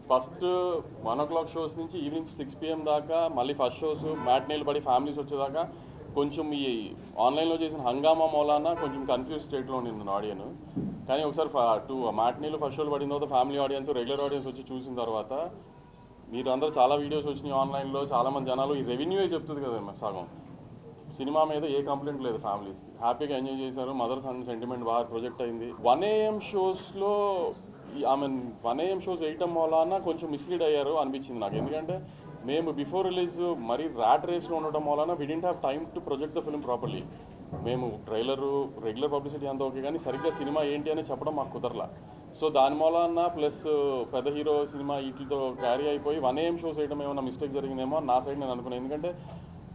First 1 o'clock shows నుంచి evening 6 PM దాకా, మళ్ళీ ఫస్ట్ షోస్ మ్యాట్నీలు పడి ఫ్యామిలీస్ వచ్చేదాకా కొంచెం ఈ ఆన్లైన్లో చేసిన హంగామా మూలాన కొంచెం కన్ఫ్యూజ్ స్టేట్లో ఉండింది ఆడియన్. కానీ ఒకసారి మ్యాట్నీలు ఫస్ట్ షోలు పడిన తర్వాత ఫ్యామిలీ ఆడియన్స్, రెగ్యులర్ ఆడియన్స్ వచ్చి చూసిన తర్వాత మీరు అందరూ చాలా వీడియోస్ వచ్చినాయి ఆన్లైన్లో, చాలామంది జనాలు ఈ రెవెన్యూ చెప్తుంది కదా సగం. సినిమా మీద ఏ కంప్లైంట్ లేదు, ఫ్యామిలీస్కి హ్యాపీగా ఎంజాయ్ చేశారు. మదర్ సన్ సెంటిమెంట్ బాగా ప్రొజెక్ట్ అయింది. 1 AM షోస్లో I mean 1 AM shows వేయటం వలన కొంచెం మిస్లీడ్ అయ్యారు అనిపించింది నాకు. ఎందుకంటే మేము బిఫోర్ రిలీజ్ మరీ ర్యాట్ రేస్లో ఉండటం వలన we didn't have time to project the film properly. మేము ట్రైలరు, రెగ్యులర్ పబ్లిసిటీ అంతా ఓకే, కానీ సరిగ్గా సినిమా ఏంటి అని చెప్పడం మాకు కుదరలా. సో దాని మూలన ప్లస్ పెద్ద హీరో సినిమా వీటితో క్యారీ అయిపోయి 1 AM షోస్ వేయడం ఏమైనా మిస్టేక్ జరిగిందేమో నా సైడ్ నేను అనుకున్నాను. ఎందుకంటే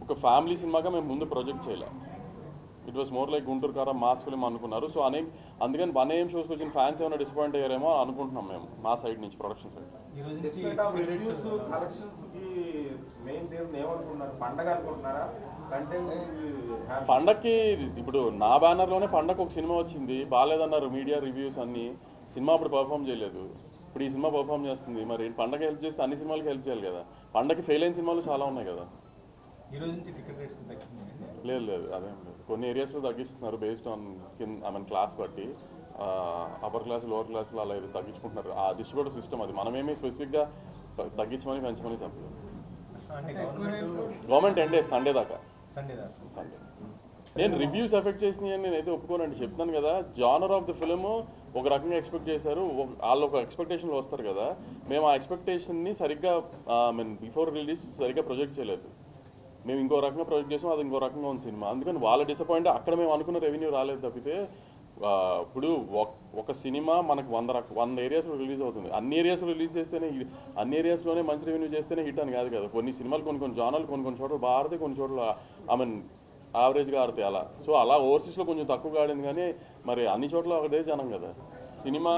ఒక ఫ్యామిలీ సినిమాగా మేము ముందు ప్రొజెక్ట్ చేయలే. It was more like Guntur కారం మాస్ ఫిల్మ్ అనుకున్నారు. సో అందుకని 1 AM షోస్కి వచ్చిన ఫ్యాన్స్ ఏమైనా డిసప్పాయింట్ అయ్యారేమో అనుకుంటున్నాం మేము మా సైడ్ నుంచి, ప్రొడక్షన్ సైడ్. పండక్కి ఇప్పుడు నా బ్యానర్లోనే పండగ ఒక సినిమా వచ్చింది, బాగాలేదన్నారు మీడియా రివ్యూస్ అన్నీ. సినిమా అప్పుడు పర్ఫామ్ చేయలేదు, ఇప్పుడు ఈ సినిమా పర్ఫామ్ చేస్తుంది. మరి పండగ హెల్ప్ చేస్తే అన్ని సినిమాలకి హెల్ప్ చేయాలి కదా. పండగకి ఫెయిల్ అయిన సినిమాలు చాలా ఉన్నాయి కదా. లేదు అదేం లేదు, కొన్ని ఏరియాస్లో తగ్గిస్తున్నారు బేస్డ్ ఆన్ క్లాస్ బట్టి. అప్పర్ క్లాస్, లోవర్ క్లాస్లో అలా ఇది తగ్గించుకుంటున్నారు. ఆ డిస్ట్రిబ్యూటర్ సిస్టమ్ అది. మనమేమి స్పెసిఫిక్గా తగ్గించమని పెంచమని చెప్పలేదు. గవర్నమెంట్ 10 days సండే దాకా. సండే నేను రివ్యూస్ ఎఫెక్ట్ చేసినాయి అని నేనైతే ఒప్పుకోనండి, చెప్తున్నాను కదా. జానర్ ఆఫ్ ద ఫిల్మ్ ఒక రకంగా ఎక్స్పెక్ట్ చేశారు, వాళ్ళు ఒక ఎక్స్పెక్టేషన్లో వస్తారు కదా. మేము ఆ ఎక్స్పెక్టేషన్ని సరిగ్గా బిఫోర్ రిలీజ్ సరిగ్గా ప్రొజెక్ట్ చేయలేదు. మేము ఇంకో రకంగా ప్రొజెక్ట్ చేసాం, అది ఇంకో రకంగా ఉంది సినిమా. అందుకని వాళ్ళ డిసప్పాయింట్. అక్కడ మేము అనుకున్న రెవెన్యూ రాలేదు తప్పితే. ఇప్పుడు ఒక సినిమా మనకు 100 ఏరియాస్లో రిలీజ్ అవుతుంది. అన్ని ఏరియాస్లో రిలీజ్ చేస్తేనే, అన్ని ఏరియాస్లోనే మంచి రెవెన్యూ చేస్తేనే హిట్ అని కాదు కదా. కొన్ని సినిమాలు కొన్ని జానర్లు కొన్ని చోట్ల బాగా ఆడితే, కొన్ని చోట్ల యావరేజ్గా ఆడితే అలా. సో అలా ఓవర్సీస్లో కొంచెం తక్కువగా ఆడింది, కానీ మరి అన్ని చోట్ల ఒకటే జనం కదా. సినిమా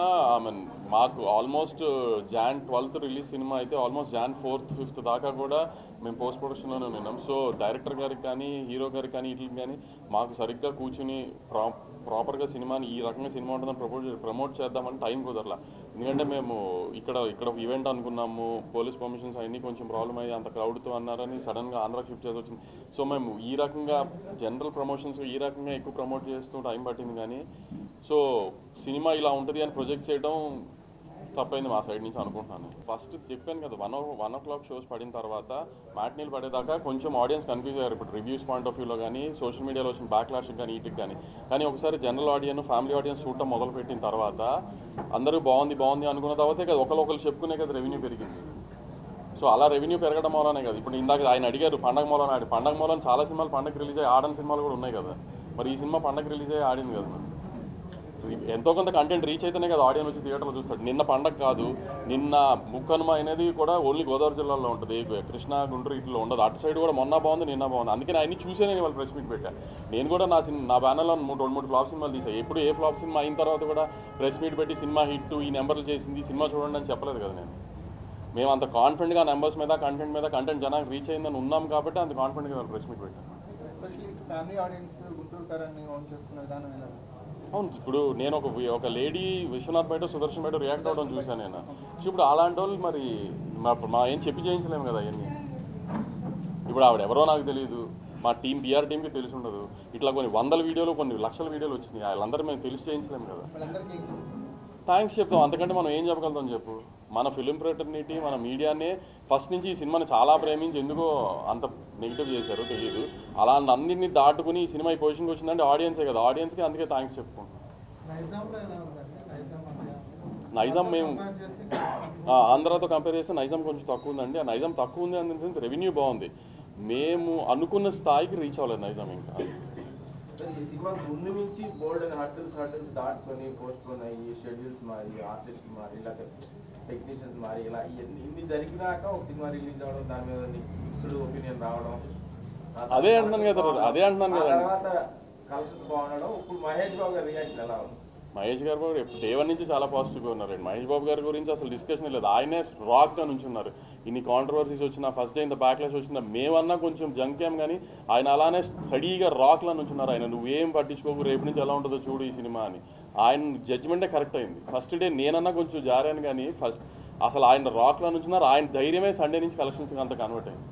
మాకు almost Jan 12th release cinema అయితే ఆల్మోస్ట్ Jan 4th 5th దాకా కూడా మేము పోస్ట్ ప్రొడక్షన్లోనే ఉన్నాం. సో డైరెక్టర్ గారికి కానీ, హీరో గారికి కానీ, వీటికి కానీ మాకు సరిగ్గా కూర్చుని ప్రాపర్గా సినిమాని ఈ రకంగా సినిమా ఉంటుందని ప్రమోట్ చేద్దామని టైం కుదరలా. ఎందుకంటే మేము ఇక్కడ ఈవెంట్ అనుకున్నాము, పోలీస్ పర్మిషన్స్ అవన్నీ కొంచెం ప్రాబ్లం అయ్యి అంత క్రౌడ్తో అన్నారని సడన్గా ఆంధ్రాకి షిఫ్ట్ చేసి వచ్చింది. సో మేము ఈ రకంగా జనరల్ ప్రమోషన్స్ ఈ రకంగా ఎక్కువ ప్రమోట్ చేస్తూ టైం పట్టింది. కానీ సో సినిమా ఇలా ఉంటుంది అని ప్రొజెక్ట్ చేయడం తప్పైంది మా సైడ్ నుంచి అనుకుంటున్నాను. ఫస్ట్ చెప్పాను కదా, 1 o'clock షోస్ పడిన తర్వాత మ్యాట్నీలు పడేదాకా కొంచెం ఆడియన్స్ కన్ఫ్యూజ్ అయ్యారు. ఇప్పుడు రివ్యూస్ పాయింట్ ఆఫ్ వ్యూలో కానీ, సోషల్ మీడియాలో వచ్చిన బ్యాక్లాష్కి కానీ, వీటికి కానీ ఒకసారి జనరల్ ఆడియన్స్, ఫ్యామిలీ ఆడియన్స్ చూడటం మొదలుపెట్టిన తర్వాత అందరూ బాగుంది అనుకున్న తర్వాతే కదా ఒకరు చెప్పుకునే కదా రెవెన్యూ పెరిగింది. సో అలా రెవెన్యూ పెరగడం మూలనే కదా. ఇప్పుడు ఇందాక ఆయన అడిగారు పండగ మూలన చాలా సినిమాలు పండగ రిలీజ్ అయ్యి ఆడని సినిమాలు కూడా ఉన్నాయి కదా. మరి ఈ సినిమా పండగ రిలీజ్ అయ్యి ఆడింది కదా. ఎంతో కొంత కంటెంట్ రీచ్ అయితేనే కదా ఆడియన్స్ వచ్చి థియేటర్లో చూస్తాడు. నిన్న పండగ కాదు, నిన్న ముక్కనుమ అనేది కూడా ఓన్లీ గోదావరి జిల్లాలో ఉంటుంది, కృష్ణా, గుంటూరు ఇట్లా ఉండదు. అటు సైడ్ కూడా మొన్న బాగుంది, నిన్న బాగుంది. అందుకని ఆయన్ని చూసే నేను వాళ్ళు ప్రెస్ మీట్ పెట్టాను. నేను కూడా నా బ్యానర్లో 2-3 ఫ్లాప్ సినిమాలు తీసాను. ఎప్పుడు ఏ ఫ్లాప్ సినిమా అయిన తర్వాత కూడా ప్రెస్ మీట్ పెట్టి సినిమా హిట్, ఈ నెంబర్లు చేసింది, సినిమా చూడండి అని చెప్పలేదు కదా. మేము అంత కాన్ఫిడెంట్గా నెంబర్స్ మీద, కంటెంట్ జనానికి రీచ్ అయిందని ఉన్నాం కాబట్టి అంత కాన్ఫిడెంట్గా వాళ్ళు ప్రెస్ మీట్ పెట్టాను. అవును, ఇప్పుడు నేను ఒక లేడీ విశ్వనాథ్ బయట, సుదర్శన్ బయట రియాక్ట్ అవ్వడం చూశాను నేను. ఇప్పుడు అలాంటి వాళ్ళు మరి మా ఏం చెప్పి చేయించలేము కదా అవన్నీ. ఇప్పుడు ఆవిడ ఎవరో నాకు తెలియదు, మా పిఆర్ టీంకి తెలిసి ఉండదు. ఇట్లా కొన్ని 100 వీడియోలు, కొన్ని లక్షల వీడియోలు వచ్చినాయి, వాళ్ళందరూ మేము తెలిసి చేయించలేము కదా. థ్యాంక్స్ చెప్తాం, అంతకంటే మనం ఏం చెప్పగలుగుతాం చెప్పు. మన ఫిలిం ఫ్రెటర్నిటీ, మన మీడియానే ఫస్ట్ నుంచి ఈ సినిమాని చాలా ప్రేమించి ఎందుకో అంత నెగిటివ్ చేశారో తెలియదు. అలా అన్నింటినీ దాటుకుని ఈ సినిమా ఈ పొజిషన్కి వచ్చిందంటే ఆడియన్సే కదా. ఆడియన్స్కి అందుకే థ్యాంక్స్ చెప్పుకుంటాం. నైజాం మేము ఆంధ్రాతో కంపేర్ చేస్తే నైజాం కొంచెం తక్కువ ఉందండి. ఆ నైజాం తక్కువ ఉంది అన్న సెన్స్ రెవెన్యూ బాగుంది, మేము అనుకున్న స్థాయికి రీచ్ అవ్వలేదు నైజాం. ఇంకా ఈ సినిమా ముందు నుంచి బోల్డ్ అండ్ హర్డల్స్ దాటుకొని పోస్ట్ పోన్ అయ్యి, షెడ్యూల్స్ మారి, ఆర్టిస్ట్ మారి, ఇలా టెక్నీషియన్స్ మారి, ఇలా ఇన్ని జరిగినాక ఒక సినిమా రిలీజ్ అవ్వడం, దాని మీద మిక్స్డ్ ఒపీనియన్ రావడం, అదే అంటున్నాను కదా. తర్వాత కలెక్షన్స్ బాగుండడం. ఇప్పుడు మహేష్ బాబు గారి రియాక్షన్ ఎలా ఉంది? మహేష్ గారు కూడా డే 1 నుంచి చాలా పాజిటివ్గా ఉన్నారండి. మహేష్ బాబు గారి గురించి అసలు డిస్కషన్ లేదు. ఆయనే రాక్గా నుంచున్నారు. ఇన్ని కాంట్రవర్సీస్ వచ్చినా, ఫస్ట్ డే ఇంత బ్యాక్లాష్ వచ్చినా, మేమన్నా కొంచెం జంకేం, కానీ ఆయన అలానే స్టడీగా రాక్లా నుంచున్నారు. ఆయన నువ్వేం పట్టించుకోకు, రేపు నుంచి ఎలా ఉంటుందో చూడు ఈ సినిమా అని. ఆయన జడ్జిమెంటే కరెక్ట్ అయింది. ఫస్ట్ డే నేనన్నా కొంచెం జారాను, కానీ అసలు ఆయన రాక్లో నుంచున్నారు, ఆయన ధైర్యమే సండే నుంచి కలెక్షన్స్కి అంత కన్వర్ట్ అయింది.